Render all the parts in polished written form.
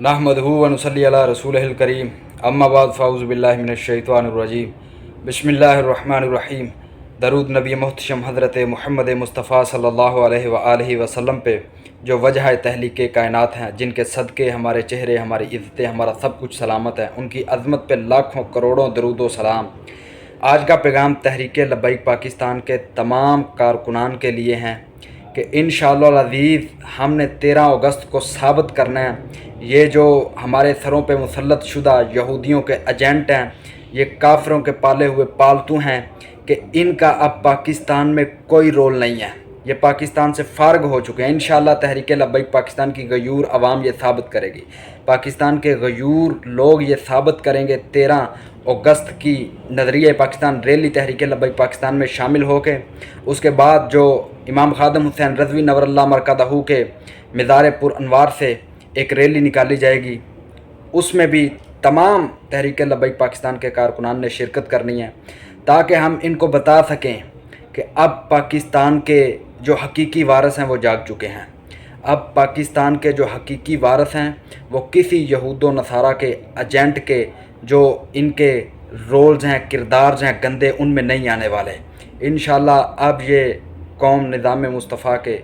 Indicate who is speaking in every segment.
Speaker 1: نحمدہ و نصلی علی رسولہ کریم اما بعد فاعوذ باللہ من الشیطان الرجیم بسم اللہ الرحمن الرحیم۔ درود نبی محتشم حضرت محمد مصطفیٰ صلی اللہ علیہ وآلہ وسلم پہ جو وجہ تحلیق کائنات ہیں، جن کے صدقے ہمارے چہرے، ہماری عزتیں، ہمارا سب کچھ سلامت ہے، ان کی عظمت پہ لاکھوں کروڑوں درود و سلام۔ آج کا پیغام تحریک لبیک پاکستان کے تمام کارکنان کے لیے ہیں کہ انشاءاللہ العزیز ہم نے 13 اگست کو ثابت کرنا ہے یہ جو ہمارے سروں پہ مسلط شدہ یہودیوں کے ایجنٹ ہیں، یہ کافروں کے پالے ہوئے پالتو ہیں، کہ ان کا اب پاکستان میں کوئی رول نہیں ہے، یہ پاکستان سے فارغ ہو چکے ہیں۔ انشاءاللہ تحریک لبیک پاکستان کی غیور عوام یہ ثابت کرے گی، پاکستان کے غیور لوگ یہ ثابت کریں گے 13 اگست کی نظریہ پاکستان ریلی تحریک لبیک پاکستان میں شامل ہو کے۔ اس کے بعد جو امام خادم حسین رضوی نور اللہ مرکزہ کے مزار پر انوار سے ایک ریلی نکالی جائے گی، اس میں بھی تمام تحریک لبیک پاکستان کے کارکنان نے شرکت کرنی ہے، تاکہ ہم ان کو بتا سکیں کہ اب پاکستان کے جو حقیقی وارث ہیں وہ جاگ چکے ہیں۔ اب پاکستان کے جو حقیقی وارث ہیں وہ کسی یہود و نصارہ کے ایجنٹ کے جو ان کے رولز ہیں، کردار ہیں گندے، ان میں نہیں آنے والے۔ انشاءاللہ اب یہ قوم نظام مصطفیٰ کے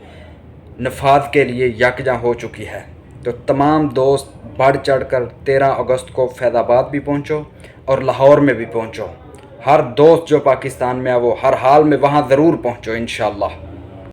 Speaker 1: نفاذ کے لیے یکجا ہو چکی ہے۔ تو تمام دوست بڑھ چڑھ کر 13 اگست کو فیض آباد بھی پہنچو اور لاہور میں بھی پہنچو۔ ہر دوست جو پاکستان میں ہے وہ ہر حال میں وہاں ضرور پہنچو انشاءاللہ۔